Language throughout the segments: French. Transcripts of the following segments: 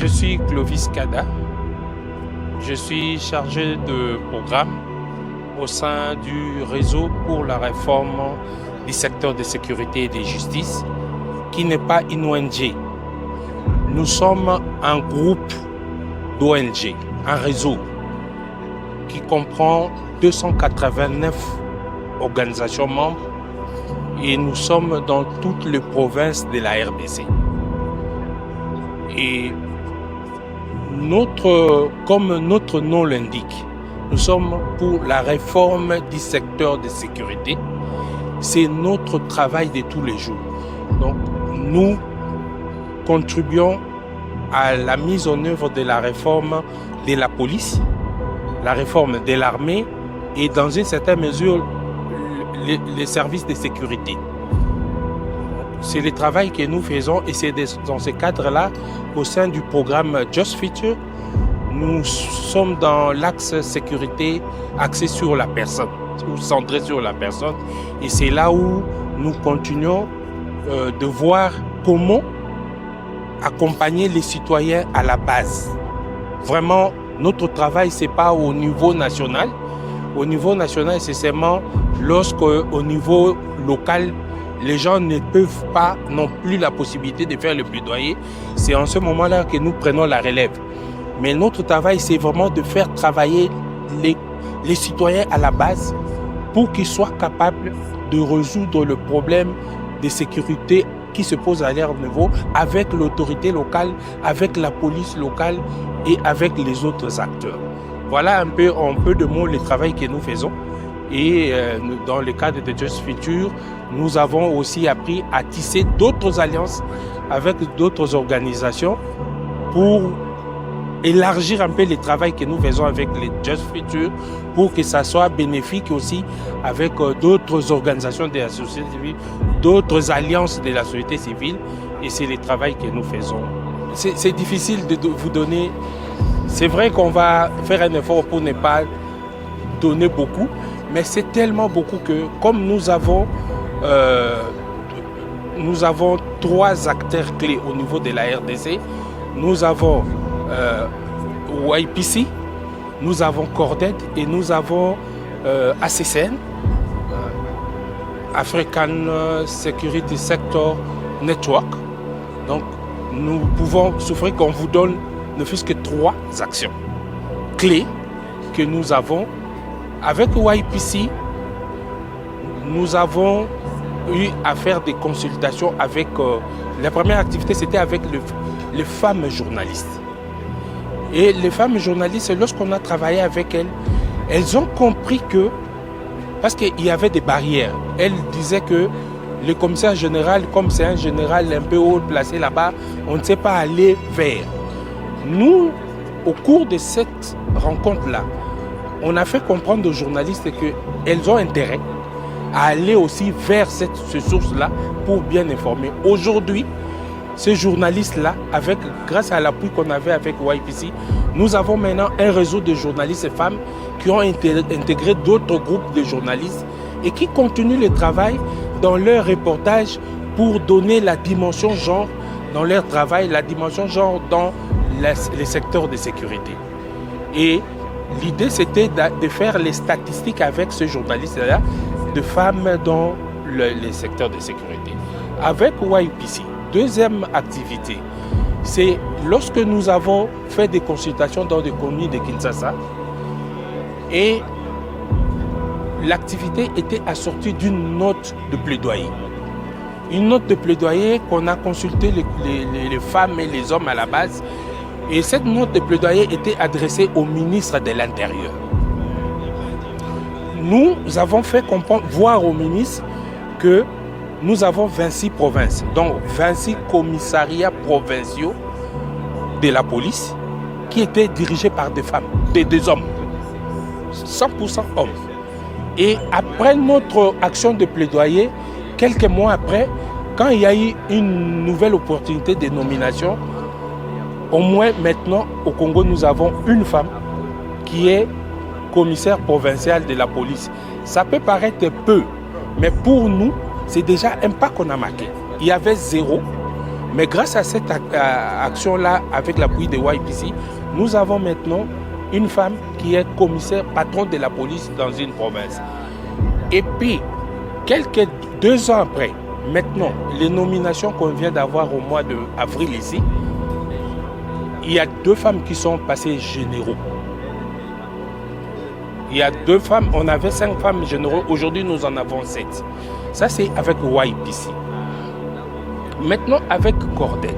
Je suis Clovis Kada. Je suis chargé de programme au sein du réseau pour la réforme du secteur de sécurité et de justice, qui n'est pas une ONG. Nous sommes un groupe d'ONG, un réseau qui comprend 289 organisations membres et nous sommes dans toutes les provinces de la RDC. Et comme notre nom l'indique, nous sommes pour la réforme du secteur de sécurité. C'est notre travail de tous les jours. Donc, nous contribuons à la mise en œuvre de la réforme de la police, la réforme de l'armée et dans une certaine mesure les services de sécurité. C'est le travail que nous faisons et c'est dans ce cadre-là, au sein du programme Just Future, nous sommes dans l'axe sécurité axé sur la personne, ou centré sur la personne. Et c'est là où nous continuons de voir comment accompagner les citoyens à la base. Vraiment, notre travail, ce n'est pas au niveau national. Au niveau national, c'est seulement lorsqu'au niveau local, les gens ne peuvent pas non plus la possibilité de faire le plaidoyer. C'est en ce moment-là que nous prenons la relève. Mais notre travail, c'est vraiment de faire travailler les citoyens à la base pour qu'ils soient capables de résoudre le problème de sécurité qui se pose à leur niveau avec l'autorité locale, avec la police locale et avec les autres acteurs. Voilà un peu en peu de mots le travail que nous faisons. Et dans le cadre de Just Future, nous avons aussi appris à tisser d'autres alliances avec d'autres organisations pour élargir un peu le travail que nous faisons avec les Just Future pour que ça soit bénéfique aussi avec d'autres organisations de la société civile, d'autres alliances de la société civile. Et c'est le travail que nous faisons. C'est difficile de vous donner. C'est vrai qu'on va faire un effort pour ne pas donner beaucoup, mais c'est tellement beaucoup que comme nous avons 3 acteurs clés au niveau de la RDC, nous avons YPC, nous avons Corded et nous avons ACCN, African Security Sector Network. Donc nous pouvons souffrir qu'on vous donne ne fût-ce que 3 actions clés que nous avons. Avec YPC, nous avons eu à faire des consultations avec... la première activité, c'était avec les femmes journalistes. Et les femmes journalistes, lorsqu'on a travaillé avec elles, elles ont compris que... Parce qu'il y avait des barrières. Elles disaient que le commissaire général, comme c'est un général un peu haut placé là-bas, on ne sait pas aller vers. Nous, au cours de cette rencontre-là, on a fait comprendre aux journalistes qu'elles ont intérêt à aller aussi vers ces sources-là pour bien informer. Aujourd'hui, ces journalistes-là, grâce à l'appui qu'on avait avec YPC, nous avons maintenant un réseau de journalistes femmes qui ont intégré d'autres groupes de journalistes et qui continuent le travail dans leur reportage pour donner la dimension genre dans leur travail, la dimension genre dans les secteurs de sécurité. Et l'idée, c'était de faire les statistiques avec ce journaliste-là de femmes dans les secteurs de sécurité. Avec YPC, deuxième activité, c'est lorsque nous avons fait des consultations dans des communes de Kinshasa et l'activité était assortie d'une note de plaidoyer. Une note de plaidoyer qu'on a consulté les femmes et les hommes à la base. Et cette note de plaidoyer était adressée au ministre de l'Intérieur. Nous avons fait voir au ministre que nous avons 26 provinces, donc 26 commissariats provinciaux de la police qui étaient dirigés par des femmes, des hommes, 100% hommes. Et après notre action de plaidoyer, quelques mois après, quand il y a eu une nouvelle opportunité de nomination, au moins maintenant, au Congo, nous avons une femme qui est commissaire provincial de la police. Ça peut paraître peu, mais pour nous, c'est déjà un pas qu'on a marqué. Il y avait 0. Mais grâce à cette action-là, avec l'appui de YPC, nous avons maintenant une femme qui est commissaire, patron de la police dans une province. Et puis, 2 ans après, maintenant, les nominations qu'on vient d'avoir au mois d'avril ici, il y a 2 femmes qui sont passées généraux. Il y a 2 femmes, on avait 5 femmes généraux, aujourd'hui nous en avons 7. Ça c'est avec YPC. Maintenant avec Cordet.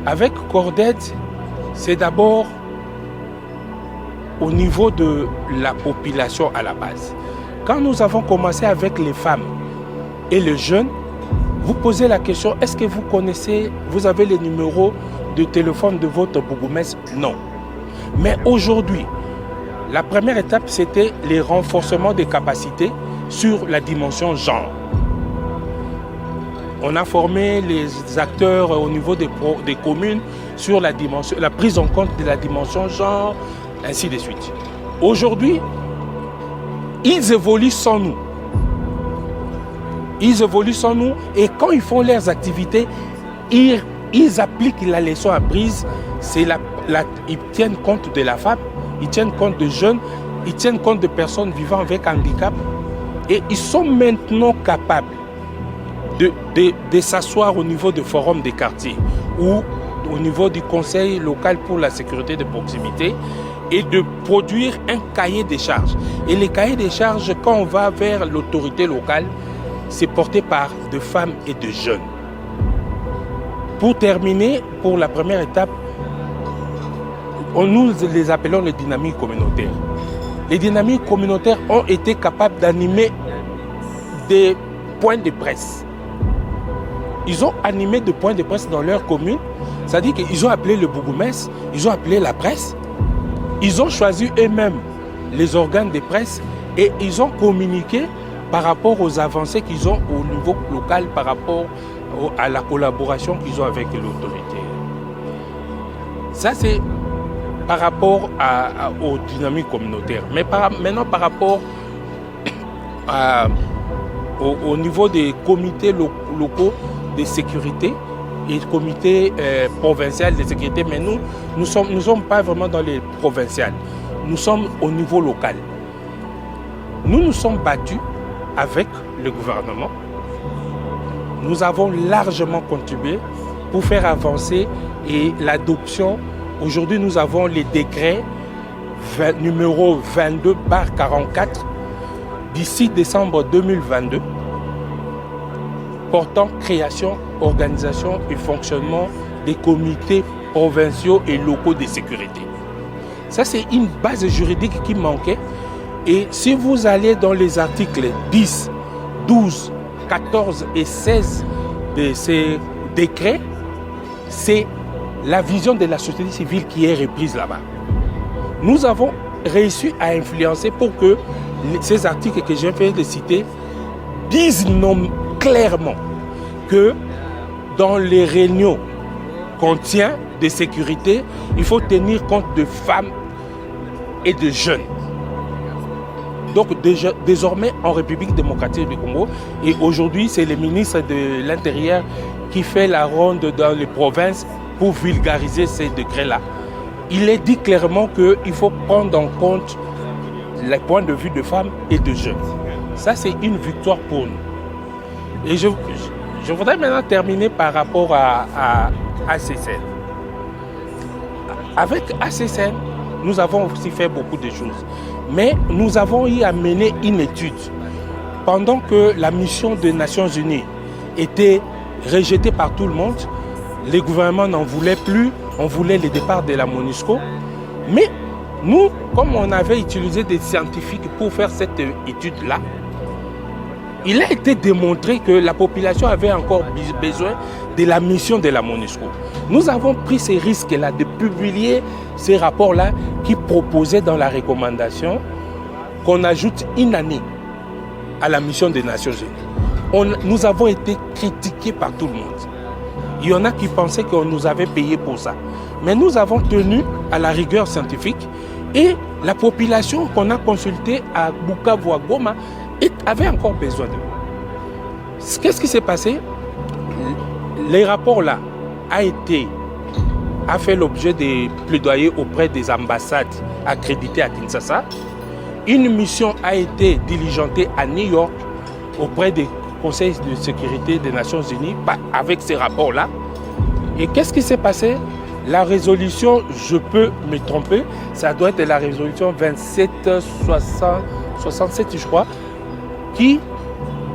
Avec Cordet, c'est d'abord au niveau de la population à la base. Quand nous avons commencé avec les femmes et les jeunes, vous posez la question, est-ce que vous connaissez, vous avez les numéros de téléphone de votre bourgmestre? Non. Mais aujourd'hui, la première étape, c'était les renforcements des capacités sur la dimension genre. On a formé les acteurs au niveau des communes sur la prise en compte de la dimension genre, ainsi de suite. Aujourd'hui, ils évoluent sans nous. Ils évoluent sans nous et quand ils font leurs activités, ils appliquent la leçon apprise. Ils tiennent compte de la femme, ils tiennent compte de jeunes, ils tiennent compte de personnes vivant avec handicap et ils sont maintenant capables de s'asseoir au niveau du forum des quartiers ou au niveau du conseil local pour la sécurité de proximité et de produire un cahier des charges. Et les cahiers des charges, quand on va vers l'autorité locale, c'est porté par des femmes et des jeunes. Pour terminer, pour la première étape, nous les appelons les dynamiques communautaires. Les dynamiques communautaires ont été capables d'animer des points de presse. Ils ont animé des points de presse dans leur commune. C'est-à-dire qu'ils ont appelé le bourgmestre, ils ont appelé la presse, ils ont choisi eux-mêmes les organes de presse et ils ont communiqué par rapport aux avancées qu'ils ont au niveau local, par rapport à la collaboration qu'ils ont avec l'autorité. Ça, c'est par rapport aux dynamiques communautaires. Mais maintenant, par rapport au niveau des comités locaux de sécurité et comités provinciaux de sécurité, mais nous ne sommes pas vraiment dans les provinciales. Nous sommes au niveau local. Nous nous sommes battus avec le gouvernement. Nous avons largement contribué pour faire avancer et l'adoption. Aujourd'hui, nous avons les décrets numéro 22/44 d'ici décembre 2022 portant création, organisation et fonctionnement des comités provinciaux et locaux de sécurité. Ça, c'est une base juridique qui manquait. Et si vous allez dans les articles 10, 12, 14 et 16 de ces décrets, c'est la vision de la société civile qui est reprise là-bas. Nous avons réussi à influencer pour que ces articles que je viens de citer disent clairement que dans les réunions qu'on tient de sécurité, il faut tenir compte de femmes et de jeunes. Donc désormais en République démocratique du Congo, et aujourd'hui c'est le ministre de l'Intérieur qui fait la ronde dans les provinces pour vulgariser ces décrets-là. Il est dit clairement qu'il faut prendre en compte les points de vue de femmes et de jeunes. Ça, c'est une victoire pour nous. Et je voudrais maintenant terminer par rapport à ACCN. Avec ACCN, nous avons aussi fait beaucoup de choses. Mais nous avons eu à mener une étude. Pendant que la mission des Nations Unies était rejetée par tout le monde, les gouvernements n'en voulaient plus, on voulait le départ de la MONUSCO. Mais nous, comme on avait utilisé des scientifiques pour faire cette étude-là, il a été démontré que la population avait encore besoin de la mission de la MONUSCO. Nous avons pris ces risques-là de publier ces rapports-là qui proposaient dans la recommandation qu'on ajoute une année à la mission des Nations Unies. Nous avons été critiqués par tout le monde. Il y en a qui pensaient qu'on nous avait payé pour ça. Mais nous avons tenu à la rigueur scientifique et la population qu'on a consultée à Bukavu, à Goma, avait encore besoin de nous. Qu'est-ce qui s'est passé? les rapports-là a fait l'objet des plaidoyers auprès des ambassades accréditées à Kinshasa. Une mission a été diligentée à New York auprès des conseils de sécurité des Nations Unies avec ces rapports-là. Et qu'est-ce qui s'est passé? La résolution, je peux me tromper, ça doit être la résolution 2767, je crois, qui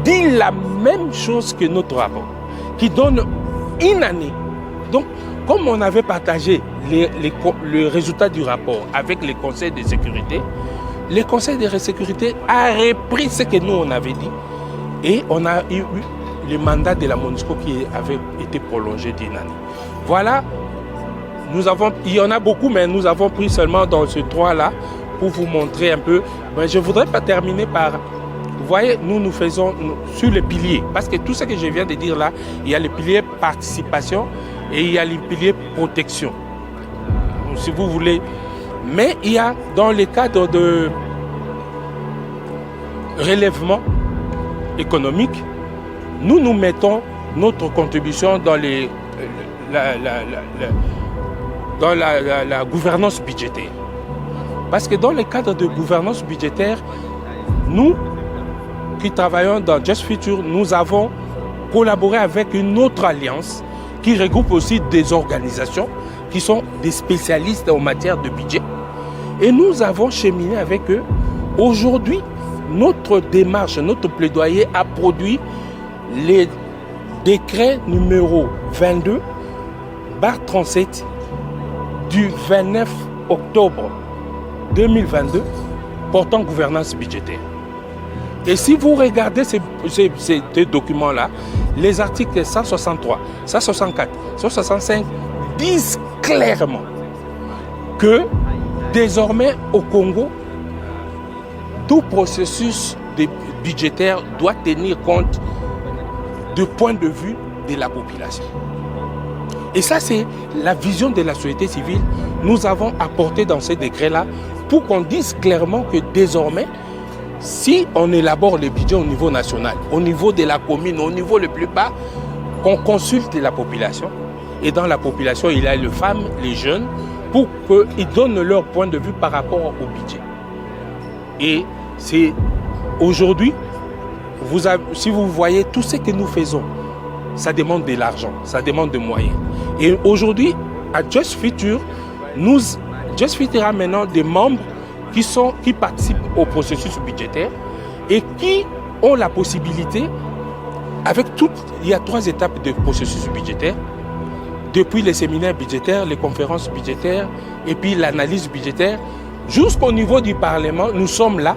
dit la même chose que notre rapport, qui donne une année. Donc, comme on avait partagé le résultat du rapport avec les conseils de sécurité, le conseil de sécurité a repris ce que nous on avait dit et on a eu le mandat de la MONUSCO qui avait été prolongé d'une année. Voilà, il y en a beaucoup, mais nous avons pris seulement dans ce 3-là pour vous montrer un peu. Mais je ne voudrais pas terminer par... Vous voyez, nous faisons sur les piliers, parce que tout ce que je viens de dire là, il y a les piliers participation et il y a les piliers protection, si vous voulez. Mais il y a, dans le cadre de relèvement économique, nous mettons notre contribution dans la gouvernance budgétaire. Parce que dans le cadre de gouvernance budgétaire, nous qui travaillons dans Just Future, nous avons collaboré avec une autre alliance qui regroupe aussi des organisations qui sont des spécialistes en matière de budget. Et nous avons cheminé avec eux. Aujourd'hui, notre démarche, notre plaidoyer a produit les décrets numéro 22/37 du 29 octobre 2022 portant gouvernance budgétaire. Et si vous regardez ces deux documents-là, les articles 163, 164, 165 disent clairement que désormais au Congo, tout processus budgétaire doit tenir compte du point de vue de la population. Et ça, c'est la vision de la société civile. Nous avons apporté dans ces décrets-là pour qu'on dise clairement que désormais, si on élabore les budgets au niveau national, au niveau de la commune, au niveau le plus bas, qu'on consulte la population. Et dans la population, il y a les femmes, les jeunes, pour qu'ils donnent leur point de vue par rapport au budget. Et c'est aujourd'hui, si vous voyez tout ce que nous faisons, ça demande de l'argent, ça demande des moyens. Et aujourd'hui, à Just Future, Just Future a maintenant des membres qui participent au processus budgétaire et qui ont la possibilité, il y a 3 étapes de processus budgétaire, depuis les séminaires budgétaires, les conférences budgétaires et puis l'analyse budgétaire, jusqu'au niveau du Parlement, nous sommes là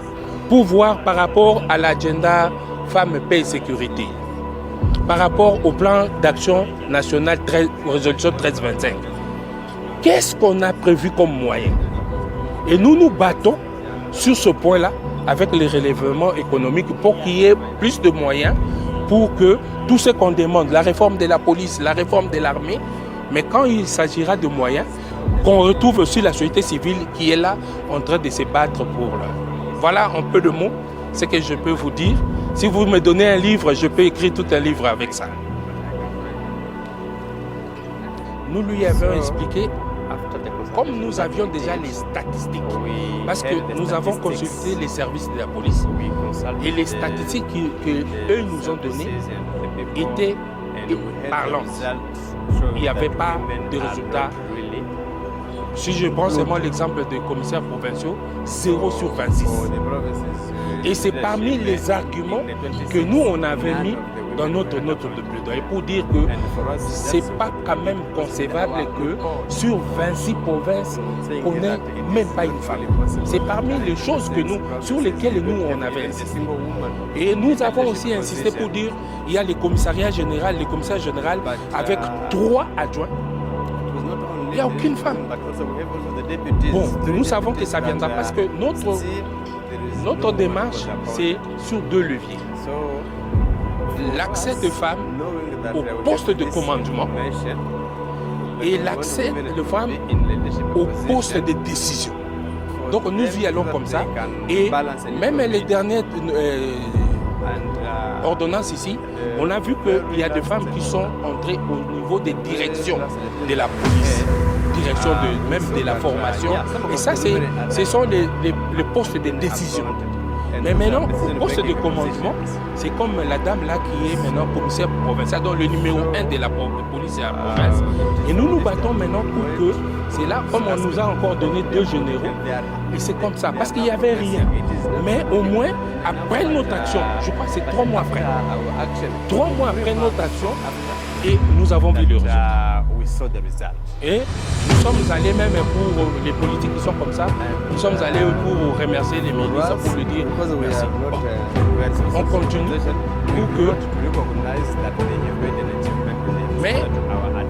pour voir par rapport à l'agenda Femmes, Paix et Sécurité, par rapport au plan d'action national résolution 1325. Qu'est-ce qu'on a prévu comme moyen? Et nous nous battons sur ce point-là avec les relèvements économiques pour qu'il y ait plus de moyens pour que tout ce qu'on demande, la réforme de la police, la réforme de l'armée, mais quand il s'agira de moyens, qu'on retrouve aussi la société civile qui est là en train de se battre pour là. Voilà un peu de mots, ce que je peux vous dire. Si vous me donnez un livre, je peux écrire tout un livre avec ça. Nous lui avons expliqué, comme nous avions déjà les statistiques, parce que nous avons consulté les services de la police, et les statistiques qu'eux nous ont données étaient parlantes. Il n'y avait pas de résultats. Si je prends seulement l'exemple des commissaires provinciaux, 0 sur 26. Et c'est parmi les arguments que nous, on avait mis dans notre note de plaidoyer pour dire que ce n'est pas quand même concevable que sur 26 provinces, on n'ait même pas une femme. C'est parmi les choses sur lesquelles nous, on avait insisté. Et nous avons aussi insisté pour dire il y a les commissariats généraux, les commissaires généraux avec 3 adjoints. Il n'y a aucune femme. Bon, nous savons que ça viendra parce que notre démarche, c'est sur 2 leviers. L'accès des femmes au poste de commandement et l'accès des femmes au poste de décision. Donc nous y allons comme ça. Et même les dernières ordonnance ici, on a vu qu'il y a des femmes qui sont entrées au niveau des directions de la police, direction même de la formation. Et ça, ce sont les postes de décision. Mais maintenant, au poste de commandement, c'est comme la dame là qui est maintenant commissaire provincial, donc le numéro 1 de la police à la province. Et nous nous battons maintenant pour que, c'est là, comme on nous a encore donné 2 généraux, et c'est comme ça, parce qu'il n'y avait rien. Mais au moins, après notre action, je crois que c'est 3 mois après, 3 mois après notre action, et nous avons vu le résultat. Et nous sommes allés même pour les politiques qui sont comme ça, nous sommes allés pour remercier les ministres, pour lui dire merci. On continue pour que... Mais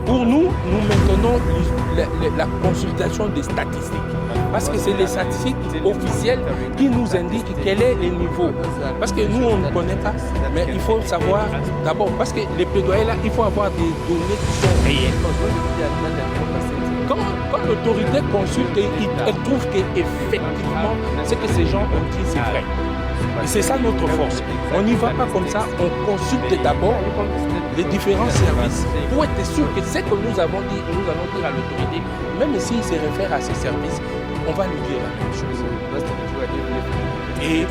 pour nous, nous maintenons la consultation des statistiques. Parce que c'est les statistiques officielles qui nous indiquent quel est le niveau. Parce que nous, on ne connaît pas, mais il faut savoir d'abord, parce que les plaidoyers là, il faut avoir des données qui sont réelles. Quand l'autorité consulte, elle trouve qu'effectivement, ce que ces gens ont dit, c'est vrai. Et c'est ça notre force. On n'y va pas comme ça, on consulte d'abord les différents services pour être sûr que ce que nous avons dit, nous allons dire à l'autorité, même s'il se réfère à ces services, on va lui dire la même chose. Et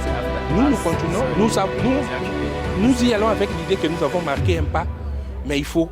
nous continuons, nous y allons avec l'idée que nous avons marqué un pas, mais il faut